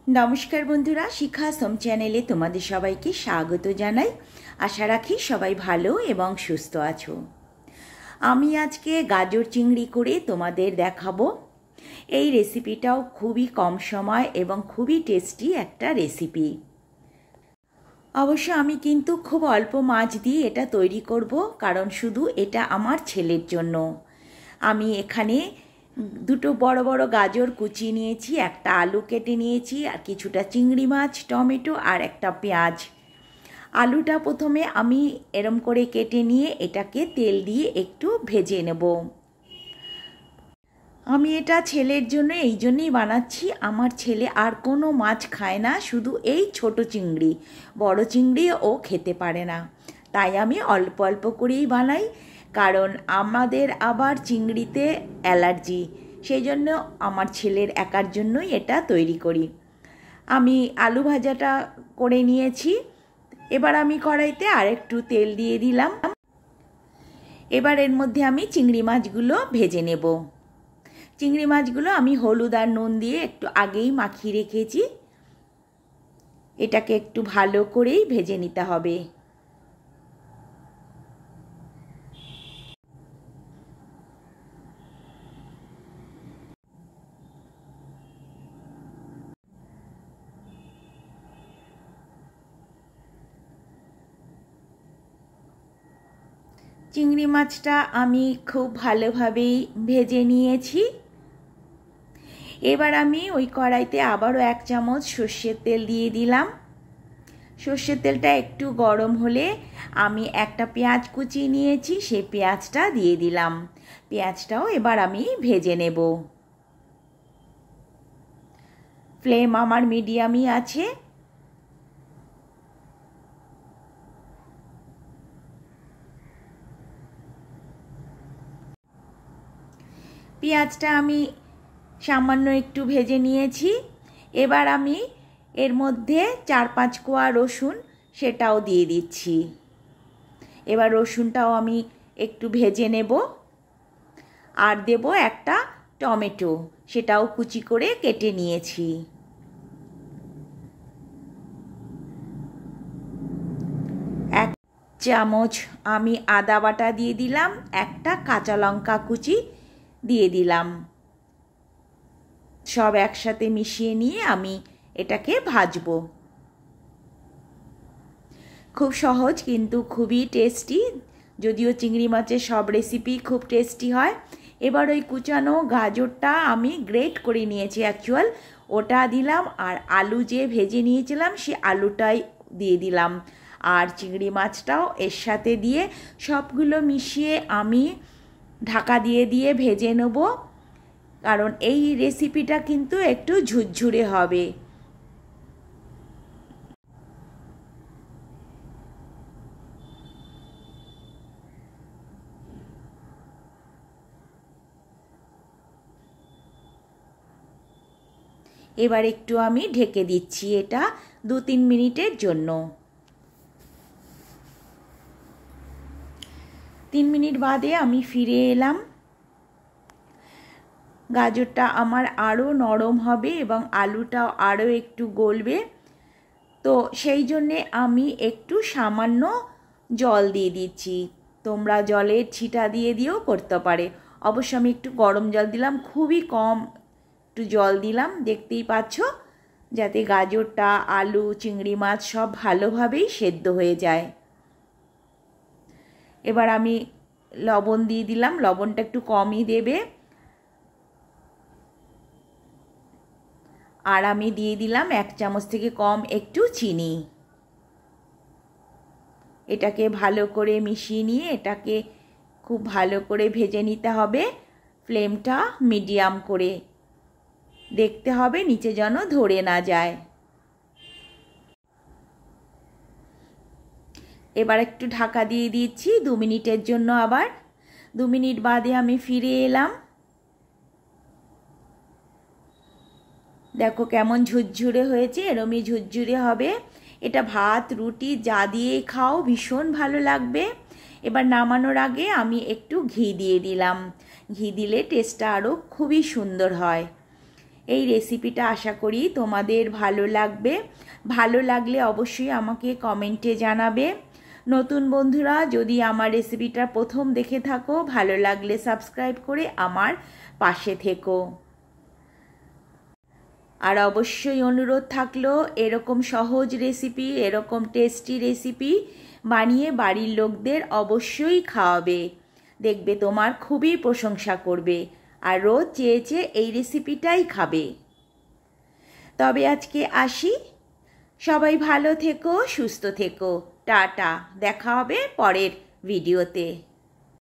नमस्कार बंधुरा शिखा सोम चैनेले तुम्हारे सबाइके स्वागत जानाई। आशा राखी सबाई भालो एवं सुस्थ आछो। आमी आजके गाजर चिंगड़ी करे तोमादेर देखाबो। এই রেসিপিটাও খুবই কম সময় এবং খুবই টেস্টি একটা রেসিপি। অবশ্য আমি কিন্তু খুব অল্প মাছ দিয়ে এটা তৈরি করব, কারণ শুধু এটা আমার ছেলের জন্য। আমি এখানে দুটো বড় বড় গাজর কুচিয়ে নিয়েছি, একটা আলু কেটে নিয়েছি, আর কিছুটা চিংড়ি মাছ, টমেটো আর একটা পেঁয়াজ। আলুটা প্রথমে আমি এরম করে কেটে নিয়ে এটাকে তেল দিয়ে একটু ভেজে নেব। আমি এটা ছেলের জন্য এই জন্যই বানাচ্ছি, আমার ছেলে আর কোনো মাছ খায় না, শুধু এই ছোট চিংড়ি, বড় চিংড়ি ও খেতে পারে না। তাই আমি অল্প অল্প করেই বানাই, কারণ আমাদের আবার চিংড়িতে অ্যালার্জি, সেই জন্য আমার ছেলের একার জন্যই এটা তৈরি করি। আমি আলু ভাজাটা করে নিয়েছি। এবার আমি কড়াইতে আরেকটু তেল দিয়ে দিলাম। এবার এর মধ্যে আমি চিংড়ি মাছগুলো ভেজে নেব। চিংড়ি মাছগুলো আমি হলুদ আর নুন দিয়ে একটু আগেই মাখিয়ে রেখেছি। এটাকে একটু ভালো করেই ভেজে নিতে হবে। চিংড়ি মাছটা আমি খুব ভালোভাবেই ভেজে নিয়েছি। এবার আমি ওই কড়াইতে আবারও 1 চামচ সর্ষের তেল দিয়ে দিলাম। সর্ষের তেলটা একটু গরম হলে আমি একটা পেঁয়াজ কুচিয়ে নিয়েছি, সেই পেঁয়াজটা দিয়ে দিলাম। পেঁয়াজটাও এবার আমি ভেজে নেব। ফ্লেম আমার মিডিয়ামই আছে। পেঁয়াজটা আমি সামান্য একটু ভেজে নিয়েছি। এবার আমি এর মধ্যে 4-5 কোয়া রসুন সেটাও দিয়ে দিচ্ছি। এবার রসুনটাও আমি একটু ভেজে নেব। আর দেব একটা টমেটো, সেটাও কুচি করে কেটে নিয়েছি। এক চামচ আমি আদা বাটা দিয়ে দিলাম, একটা কাঁচা লঙ্কা কুচি দিয়ে দিলাম। সব একসাথে মিশিয়ে নিয়ে আমি এটাকে ভাজবো। খুব সহজ কিন্তু খুবই টেস্টি, যদিও চিংড়ি মাছের সব রেসিপি খুব টেস্টি হয়। এবার ওই কুচানো গাজরটা আমি গ্রেট করে নিয়েছি অ্যাকচুয়াল, ওটা দিলাম। আর আলু যে ভেজে নিয়েছিলাম সে আলুটাই দিয়ে দিলাম, আর চিংড়ি মাছটাও এর সাথে দিয়ে সবগুলো মিশিয়ে আমি ঢাকা দিয়ে দিয়ে ভেজে নেব, কারণ এই রেসিপিটা কিন্তু একটু ঝুরঝুরে হবে। এবার একটু আমি ঢেকে দিচ্ছি এটা 2-3 মিনিটের জন্য। 3 মিনিট বাদে আমি ফিরে এলাম। গাজরটা আমার আরও নরম হবে এবং আলুটাও আরও একটু গলবে, তো সেই জন্যে আমি একটু সামান্য জল দিয়ে দিচ্ছি। তোমরা জলের ছিটা দিয়ে দিয়েও করতে পারে। অবশ্য আমি একটু গরম জল দিলাম, খুবই কম একটু জল দিলাম, দেখতেই পাচ্ছ, যাতে গাজরটা, আলু, চিংড়ি মাছ সব ভালোভাবেই সেদ্ধ হয়ে যায়। এবার আমি লবণ দিয়ে দিলাম, লবণটা একটু কমই দেবে। আর আমি দিয়ে দিলাম 1 চামচ থেকে কম একটু চিনি। এটাকে ভালো করে মিশিয়ে নিয়ে এটাকে খুব ভালো করে ভেজে নিতে হবে। ফ্লেমটা মিডিয়াম করে দেখতে হবে নিচে যেন ধরে না যায়। এবার একটু ঢাকা দিয়ে দিচ্ছি 2 মিনিটের জন্য। আবার 2 মিনিট বাদে আমি ফিরে এলাম। দেখো কেমন ঝুরঝুরে হয়েছে, এরমই ঝুরঝুরে হবে। এটা ভাত, রুটি যা দিয়ে খাও ভীষণ ভালো লাগবে। এবার নামানোর আগে আমি একটু ঘি দিয়ে দিলাম। ঘি দিলে টেস্টটা আরও খুবই সুন্দর হয়। এই রেসিপিটা আশা করি তোমাদের ভালো লাগবে। ভালো লাগলে অবশ্যই আমাকে কমেন্টে জানাবে। নতুন বন্ধুরা যদি আমার রেসিপিটা প্রথম দেখে থাকো, ভালো লাগলে সাবস্ক্রাইব করে আমার পাশে থেকো। আর অবশ্যই অনুরোধ থাকলো এরকম সহজ রেসিপি, এরকম টেস্টি রেসিপি বানিয়ে বাড়ির লোকদের অবশ্যই খাওয়াবে। দেখবে তোমার খুবই প্রশংসা করবে আর রোজ চেয়ে চেয়ে এই রেসিপিটাই খাবে। তবে আজকে আসি, সবাই ভালো থেকো, সুস্থ থেকো, টাটা। দেখা হবে পরের ভিডিওতে।